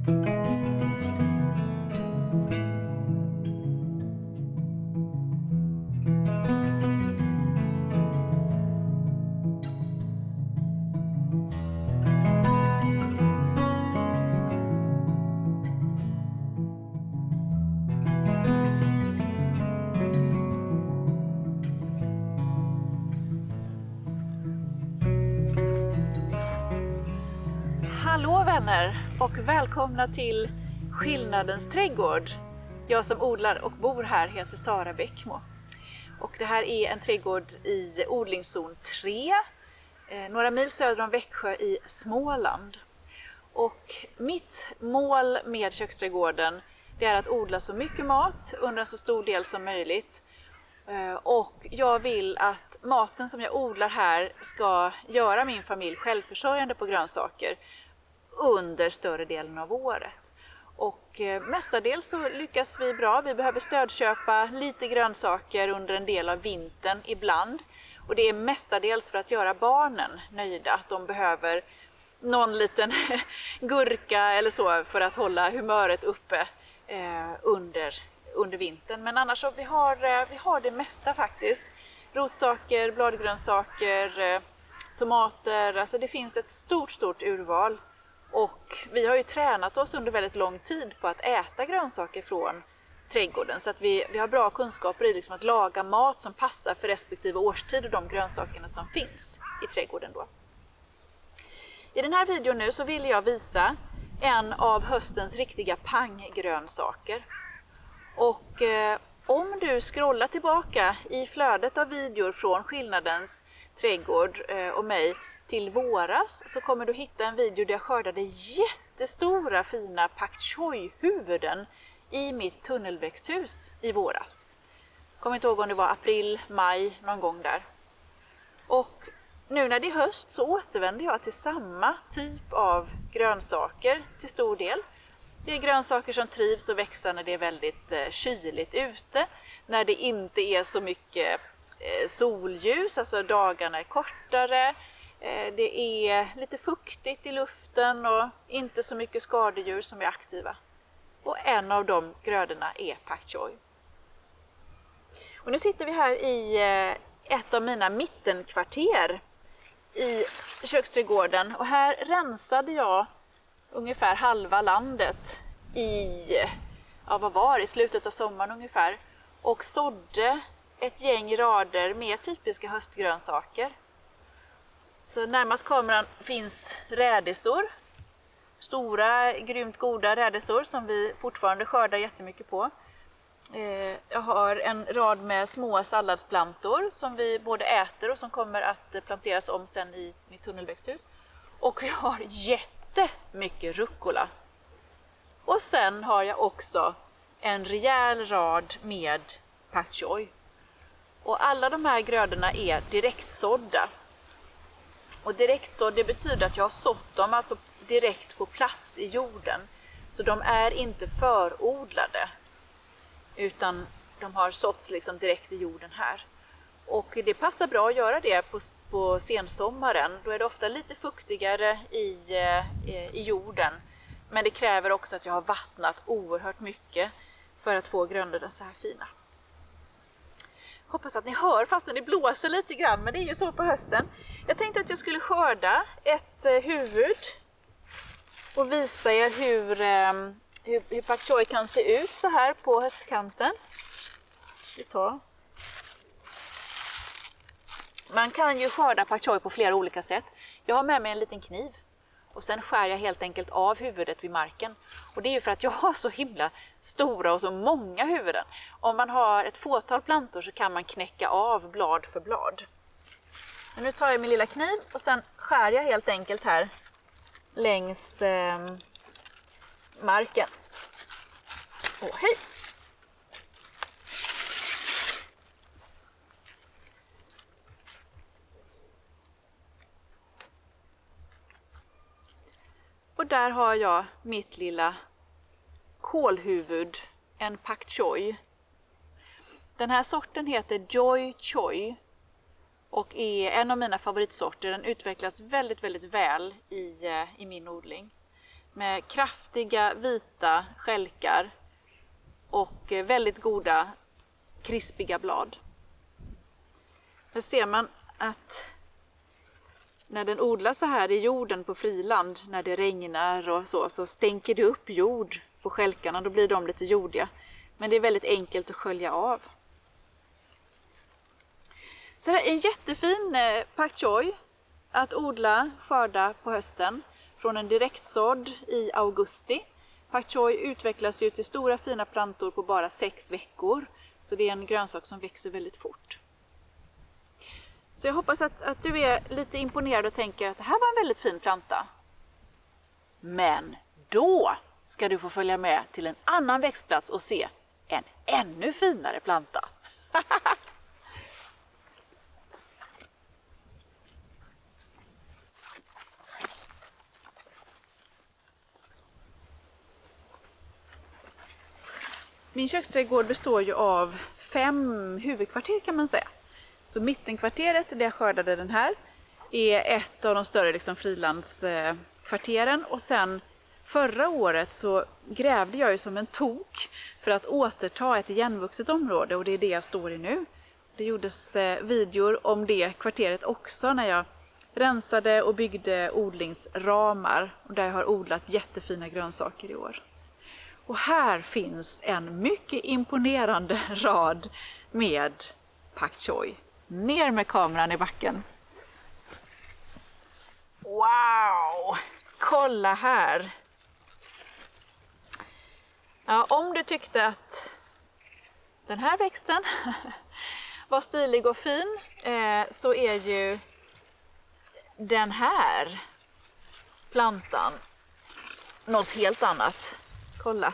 Hallå vänner och välkomna till Skillnadens trädgård. Jag som odlar och bor här heter Sara Bäckmo. Och det här är en trädgård i odlingszon 3, några mil söder om Växjö i Småland. Och mitt mål med köksträdgården det är att odla så mycket mat under en så stor del som möjligt. Och jag vill att maten som jag odlar här ska göra min familj självförsörjande på grönsaker under större delen av året. Och mestadels så lyckas vi bra. Vi behöver stödköpa lite grönsaker under en del av vintern ibland. Och det är mestadels för att göra barnen nöjda. Att de behöver någon liten gurka eller så för att hålla humöret uppe under vintern. Men annars så vi har det mesta faktiskt. Rotsaker, bladgrönsaker, tomater. Alltså det finns ett stort urval. Och vi har ju tränat oss under väldigt lång tid på att äta grönsaker från trädgården. Så att vi har bra kunskaper i liksom att laga mat som passar för respektive årstid och de grönsakerna som finns i trädgården då. I den här videon nu så vill jag visa en av höstens riktiga panggrönsaker. Och om du scrollar tillbaka i flödet av videor från Skillnadens trädgård och mig till våras så kommer du hitta en video där jag skördade jättestora fina pak choi-huvuden i mitt tunnelväxthus i våras. Kommer inte ihåg om det var april, maj någon gång där. Och nu när det är höst så återvänder jag till samma typ av grönsaker till stor del. Det är grönsaker som trivs och växer när det är väldigt kyligt ute. När det inte är så mycket solljus, alltså dagarna är kortare. Det är lite fuktigt i luften och inte så mycket skadedjur som är aktiva. Och en av de grödorna är pak choi. Och nu sitter vi här i ett av mina mittenkvarter i köksträdgården. Och här rensade jag ungefär halva landet i slutet av sommaren ungefär. Och sådde ett gäng rader med typiska höstgrönsaker. Så närmast kameran finns rädisor. Stora, grymt goda rädisor som vi fortfarande skördar jättemycket på. Jag har en rad med små salladsplantor som vi både äter och som kommer att planteras om sen i mitt tunnelväxthus. Och vi har jättemycket rucola. Och sen har jag också en rejäl rad med pak choi. Och alla de här grödorna är direktsådda. Och direktsådd det betyder att jag har sått dem alltså direkt på plats i jorden. Så de är inte förodlade. Utan de har såtts liksom direkt i jorden här. Och det passar bra att göra det på sensommaren. Då är det ofta lite fuktigare i jorden. Men det kräver också att jag har vattnat oerhört mycket för att få grönorna så här fina. Hoppas att ni hör fastän det blåser lite grann, men det är ju så på hösten. Jag tänkte att jag skulle skörda ett huvud och visa er hur pak choi kan se ut så här på höstkanten. Man kan ju skörda pak choi på flera olika sätt. Jag har med mig en liten kniv och sen skär jag helt enkelt av huvudet vid marken. Och det är ju för att jag har så himla stora och så många huvuden. Om man har ett fåtal plantor så kan man knäcka av blad för blad. Men nu tar jag min lilla kniv och sen skär jag helt enkelt här längs marken. Hej! Och där har jag mitt lilla kålhuvud, en pak choi. Den här sorten heter Joy Choi och är en av mina favoritsorter. Den utvecklas väldigt väl i min odling. med kraftiga vita stjälkar och väldigt goda krispiga blad. Här ser man att när den odlas så här i jorden på friland, när det regnar och så stänker det upp jord på stjälkarna, då blir de lite jordiga. Men det är väldigt enkelt att skölja av. Så det är en jättefin pak choi att odla, skörda på hösten från en direktsådd i augusti. Pak choi utvecklas ju till stora fina plantor på bara 6 veckor. Så det är en grönsak som växer väldigt fort. Så jag hoppas att du är lite imponerad och tänker att det här var en väldigt fin planta. Men då ska du få följa med till en annan växtplats och se en ännu finare planta. Min köksträdgård består ju av 5 huvudkvarter kan man säga. Så mittenkvarteret där jag skördade den här är ett av de större frilandskvarteren. Och sen förra året så grävde jag ju som en tok för att återta ett igenvuxet område, och det är det jag står i nu. Det gjordes videor om det kvarteret också när jag rensade och byggde odlingsramar, och där jag har odlat jättefina grönsaker i år. Och här finns en mycket imponerande rad med pak choi. Ner med kameran i backen. Wow! Kolla här! Ja, om du tyckte att den här växten var stilig och fin så är ju den här plantan något helt annat. Kolla.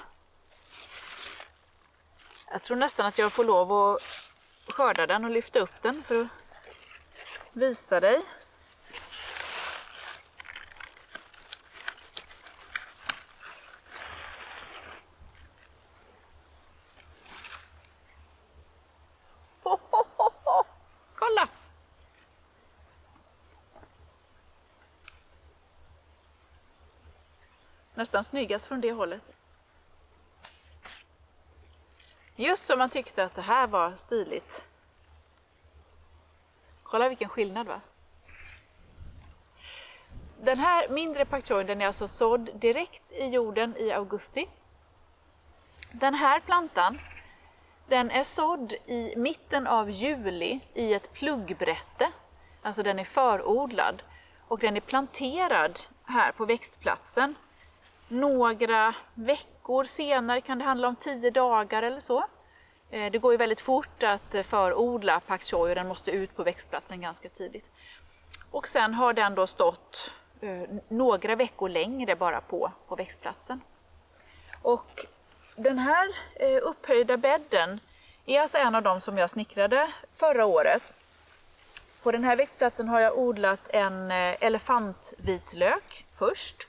Jag tror nästan att jag får lov att skörda den och lyfta upp den för att visa dig. Kolla! Nästan snyggast från det hållet. Just som man tyckte att det här var stiligt. Kolla vilken skillnad, va? Den här mindre pak choi, den är alltså sådd direkt i jorden i augusti. Den här plantan, den är sådd i mitten av juli i ett pluggbrätte. Alltså den är förodlad. Och den är planterad här på växtplatsen. Några veckor senare, kan det handla om 10 dagar eller så. Det går ju väldigt fort att förodla pak choi, och den måste ut på växtplatsen ganska tidigt. Och sen har den då stått några veckor längre bara på växtplatsen. Och den här upphöjda bädden är alltså en av de som jag snickrade förra året. På den här växtplatsen har jag odlat en elefantvitlök först.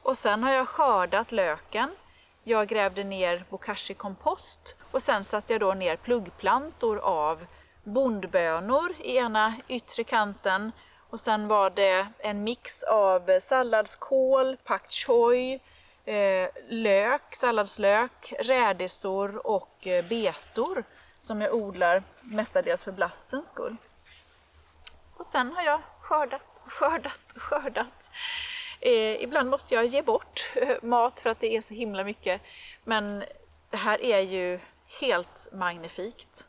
Och sen har jag skördat löken. Jag grävde ner bokashi-kompost. Och sen satte jag då ner pluggplantor av bondbönor i ena yttre kanten. Och sen var det en mix av salladskål, pak choi, lök, salladslök, rädisor och betor som jag odlar mestadels för blastens skull. Och sen har jag skördat. Ibland måste jag ge bort mat för att det är så himla mycket. Men det här är ju helt magnifikt.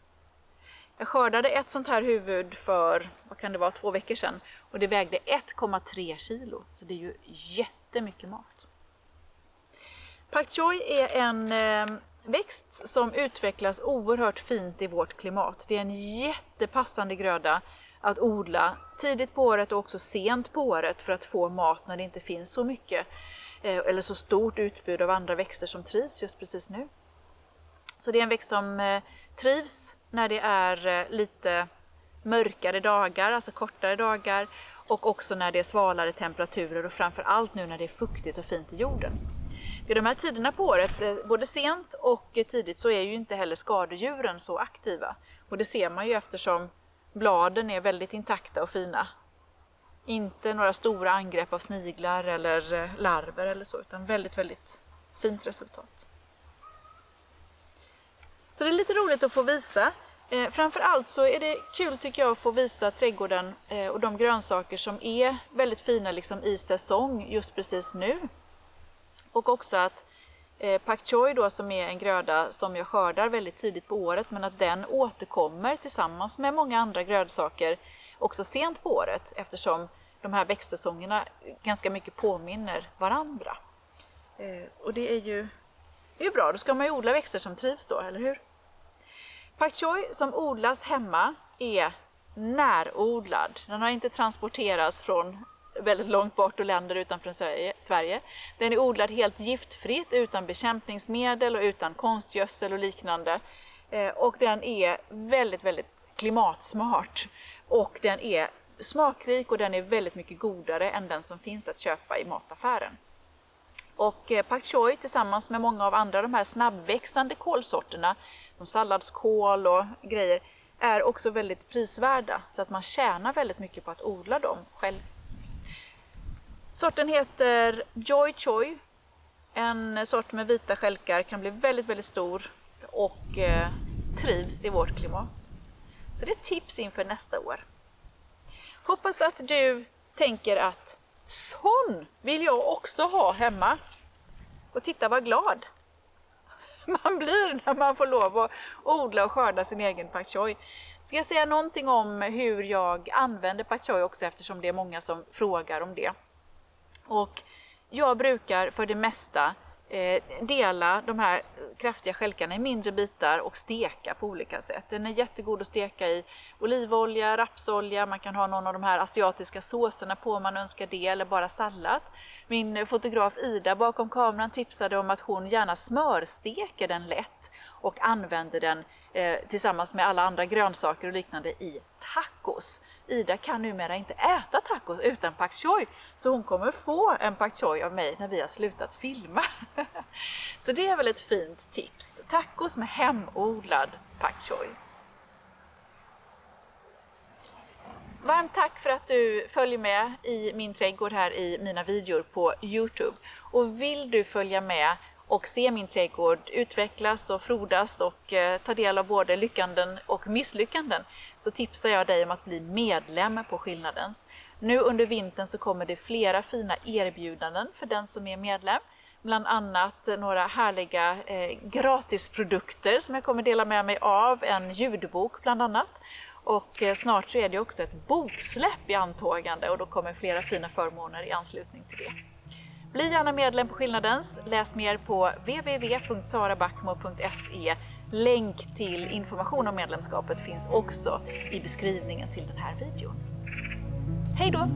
Jag skördade ett sånt här huvud för, vad kan det vara, 2 veckor sedan. Och det vägde 1,3 kilo. Så det är ju jättemycket mat. Pak choi är en växt som utvecklas oerhört fint i vårt klimat. Det är en jättepassande gröda att odla tidigt på året och också sent på året för att få mat när det inte finns så mycket eller så stort utbud av andra växter som trivs just precis nu. Så det är en växt som trivs när det är lite mörkare dagar, alltså kortare dagar, och också när det är svalare temperaturer och framförallt nu när det är fuktigt och fint i jorden. Vid de här tiderna på året, både sent och tidigt, så är ju inte heller skadedjuren så aktiva. Och det ser man ju eftersom bladen är väldigt intakta och fina. Inte några stora angrepp av sniglar eller larver eller så, utan väldigt, väldigt fint resultat. Så det är lite roligt att få visa. Framförallt så är det kul tycker jag att få visa trädgården och de grönsaker som är väldigt fina liksom i säsong just precis nu. Och också att pak choi då, som är en gröda som jag skördar väldigt tidigt på året, men att den återkommer tillsammans med många andra grönsaker också sent på året, eftersom de här växtsäsongerna ganska mycket påminner varandra. Och det är ju bra, då ska man ju odla växter som trivs då, eller hur? Pak choi som odlas hemma är närodlad. Den har inte transporterats från väldigt långt bort och länder utanför Sverige. Den är odlad helt giftfritt, utan bekämpningsmedel och utan konstgödsel och liknande. Och den är väldigt, väldigt klimatsmart. Och den är smakrik och den är väldigt mycket godare än den som finns att köpa i mataffären. Och pak choi tillsammans med många av andra de här snabbväxande kålsorterna, som salladskål och grejer, är också väldigt prisvärda, så att man tjänar väldigt mycket på att odla dem själv. Sorten heter Joy Choi. En sort med vita stjälkar, kan bli väldigt, väldigt stor och trivs i vårt klimat. Så det är ett tips inför nästa år. Hoppas att du tänker att sån vill jag också ha hemma. Och titta vad glad man blir när man får lov att odla och skörda sin egen pak choi. Ska jag säga någonting om hur jag använder pak choi också, eftersom det är många som frågar om det. Och jag brukar för det mesta dela de här kraftiga stjälkarna i mindre bitar och steka på olika sätt. Den är jättegod att steka i olivolja, rapsolja, man kan ha någon av de här asiatiska såserna på om man önskar det, eller bara sallad. Min fotograf Ida bakom kameran tipsade om att hon gärna smörsteker den lätt och använder den tillsammans med alla andra grönsaker och liknande i tacos. Ida kan numera inte äta tacos utan pak choi, så hon kommer få en pak choi av mig när vi har slutat filma. Så det är väl ett fint tips. Tacos med hemodlad pak choi. Varmt tack för att du följer med i min trädgård här i mina videor på Youtube. Och vill du följa med och se min trädgård utvecklas och frodas och ta del av både lyckanden och misslyckanden, så tipsar jag dig om att bli medlem på Skillnadens. Nu under vintern så kommer det flera fina erbjudanden för den som är medlem. Bland annat några härliga gratisprodukter som jag kommer dela med mig av, en ljudbok bland annat. Och snart så är det också ett boksläpp i antågande, och då kommer flera fina förmåner i anslutning till det. Bli gärna medlem på Skillnadens, läs mer på www.sarabackmo.se. Länk till information om medlemskapet finns också i beskrivningen till den här videon. Hej då!